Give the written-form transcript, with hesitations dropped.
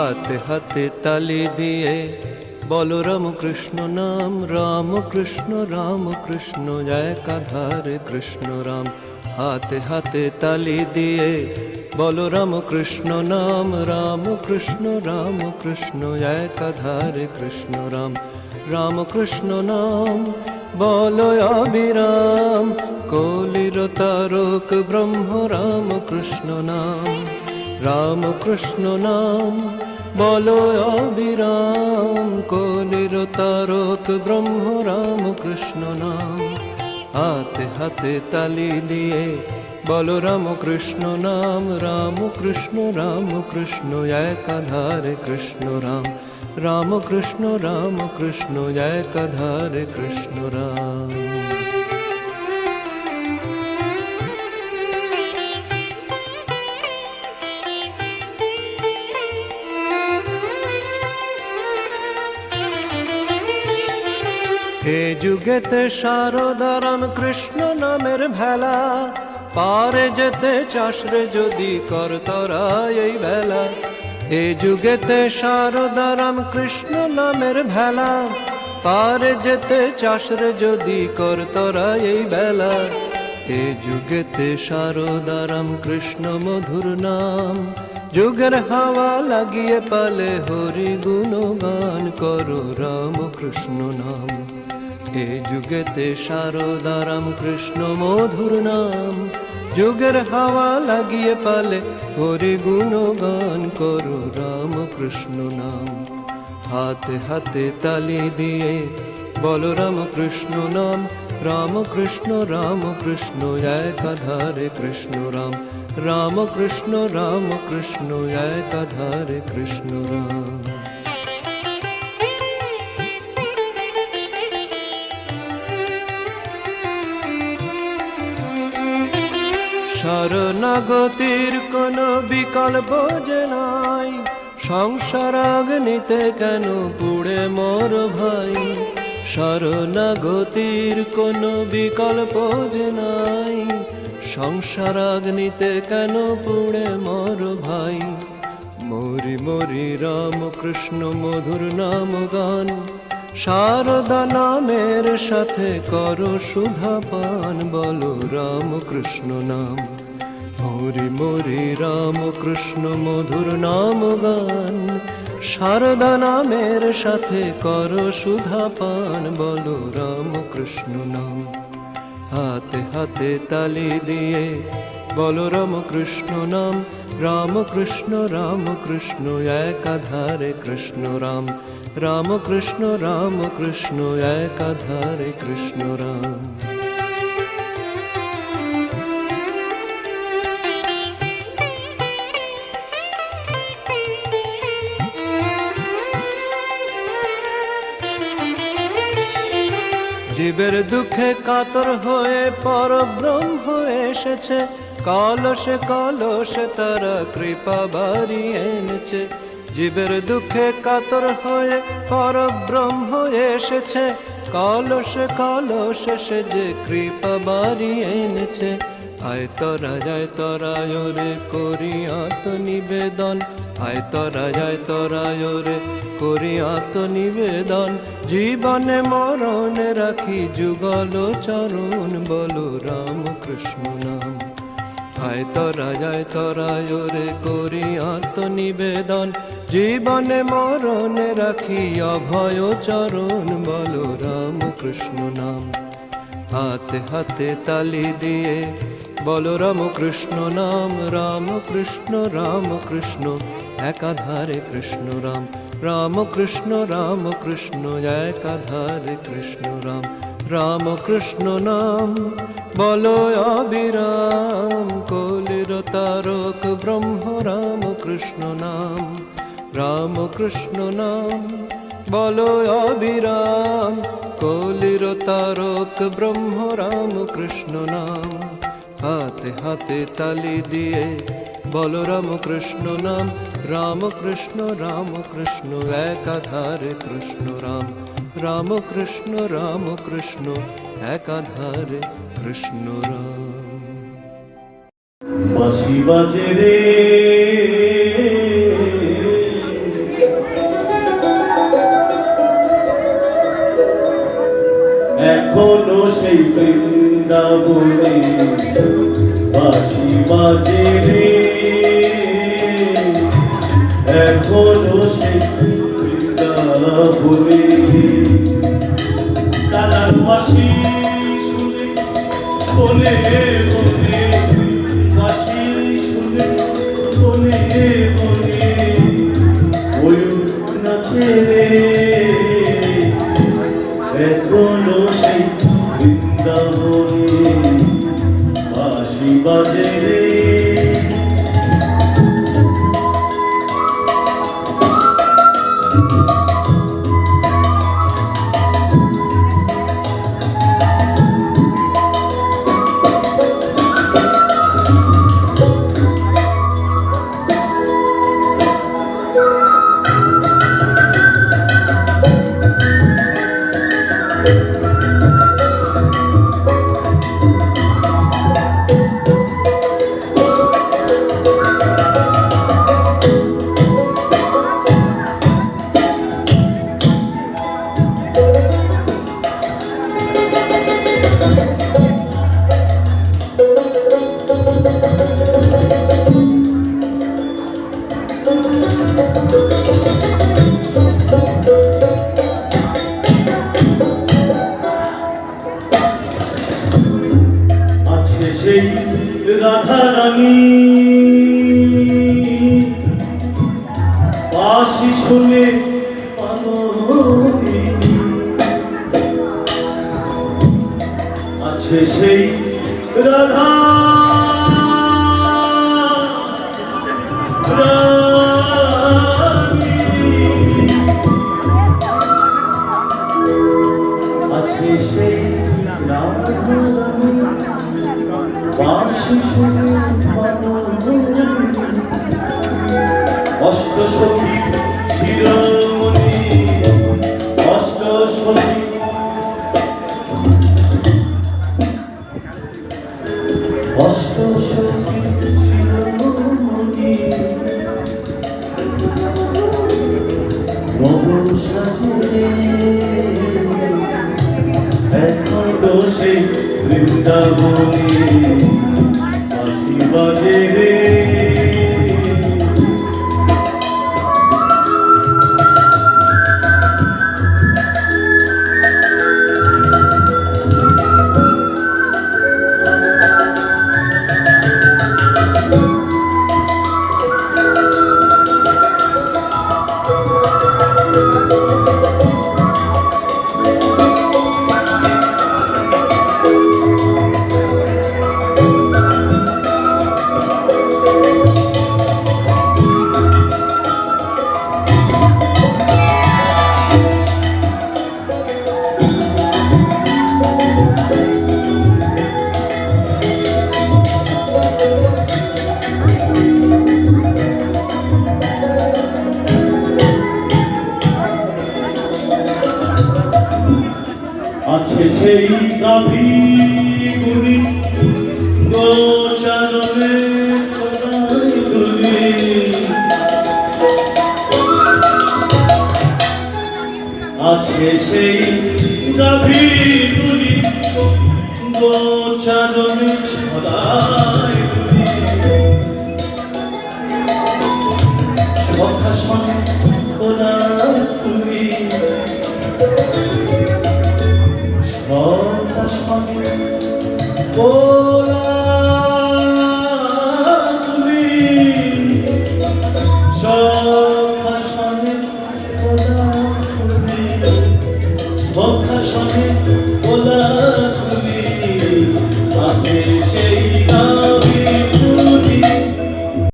হাতে হাতে তালি দিয়ে বলো রাম কৃষ্ণ নাম, রাম কৃষ্ণ একাধারে কৃষ্ণ রাম। হাতে হাতে তালি দিয়ে বলো রাম কৃষ্ণ নাম, রাম কৃষ্ণ একাধারে কৃষ্ণ রাম। রাম কৃষ্ণ নাম বলো অবিরাম, কলির তারক ব্রহ্ম রাম কৃষ্ণ নাম। রাম কৃষ্ণ নাম বলো অবিরাম, কলির তারক ব্রহ্ম রাম কৃষ্ণ নাম। হাতে হাতে তালি দিয়ে বলো রাম কৃষ্ণ নাম, রাম কৃষ্ণ একাধারে কৃষ্ণ রাম। রাম কৃষ্ণ একাধারে কৃষ্ণ রাম। এ যুগেতে সারদা রাম কৃষ্ণ নামের ভেলা, পারে যেতে চাস রে যদি কর তোরা এই বেলা। এ যুগেতে সারদা রাম কৃষ্ণ নামের ভেলা, পারে যেতে চাস রে যদি কর তোরা এই বেলা। এ যুগেতে সারদা রাম কৃষ্ণ মধুর নাম, যুগের হাওয়া লাগিয়ে পালে হরি গুণগান করো রাম কৃষ্ণ নাম। এ যুগেতে সারদা রাম কৃষ্ণ মধুর নাম, যুগের হাওয়া লাগিয়ে পালে হরি গুণগান করো রাম কৃষ্ণ নাম। হাতে হাতে তালি দিয়ে বলো রাম কৃষ্ণ নাম, রাম কৃষ্ণ একাধারে কৃষ্ণ রাম। রাম কৃষ্ণ একাধারে কৃষ্ণ রাম। শরণাগতির কোনো বিকল্প যে নাই, সংসার আগ্নিতে কেন পুড়ে মর ভাই। শরণাগতির কোনো বিকল্প যে নাই, সংসার আগ্নিতে কেন পুড়ে মর ভাই। মরি মরি রাম কৃষ্ণ মধুর নাম গান, শারদা নামের সাথে করো সুধা পান, বলো রাম কৃষ্ণ নাম। মরি মরি রাম কৃষ্ণ মধুর নাম গান, শারদা নামের সাথে করো সুধা পান, বলো রাম কৃষ্ণ নাম। হাতে হাতে তালি দিয়ে বলো রাম কৃষ্ণ নাম, রাম কৃষ্ণ একাধারে কৃষ্ণ রাম। রাম কৃষ্ণ একাধারে কৃষ্ণ রাম। জীবের দুঃখে কাতর হয়ে পরব্রহ্ম এসেছে, কলসে কলসে তারা কৃপা বাড়িয়ে এনেছে। জীবের দুঃখে কাতর হয়ে পরব্রহ্ম এসেছে, কলসে কলসে সে যে কৃপা বাড়িয়ে এনেছে। আয় তোরা রে করি আত্মনিবেদন, আয় তোরা রে করি আত্মনিবেদন। জীবনে মরণে রাখি যুগল চরণ, বলো রাম কৃষ্ণ নাম। আয় তোরা রে করি আত্মনিবেদন, জীবনে মরণে রাখি অভয় চরণ, বলো রাম কৃষ্ণ নাম। হাতে হাতে তালি দিয়ে বলো রাম কৃষ্ণ নাম, রাম কৃষ্ণ একাধারে কৃষ্ণ রাম। রাম কৃষ্ণ একাধারে কৃষ্ণ রাম। রাম কৃষ্ণ নাম বলো অবিরাম, কলির তারক ব্রহ্ম রাম কৃষ্ণ নাম। রাম কৃষ্ণ নাম বলো অবিরাম, কলির তারক ব্রহ্ম রাম কৃষ্ণ নাম। হাতে হাতে তালি দিয়ে বলো রাম কৃষ্ণ নাম, রাম কৃষ্ণ একাধারে কৃষ্ণ রাম। রাম কৃষ্ণ একাধারে কৃষ্ণ রাম। বাঁশি বাজে রে এখনো সেই বৃন্দাবনে বাঁশি বাজে রে, এখনো সেই বৃন্দাবনে দাদার বাঁশি শুনে বলে বলে, বাঁশি শুনে বলে বলে ময়ূর নাচে রে, এখনো সেই বৃন্দাবনে বাঁশি বাজে রে। সেই রাধারানী বাঁশি শুনে পাগলিনী, আছে সেই রাধা রানী, আছে সেই রাধারানী বাঁশি শুনে পাগলিনী, অষ্ট সখী শিরোমণি, অষ্ট সখী অষ্ট সখী শিরোমণি, নব সাজে এখনো সেই বৃন্দাবনে বাঁশি বাজে রে। আছে সেই গাভীগুলি গোচারণে চড়াই দুলি, আছে সেই গাভীগুলি গোচারণে ছড়াই দুলি, সখা শোনে তোরা তুমি, সখা শোনে ও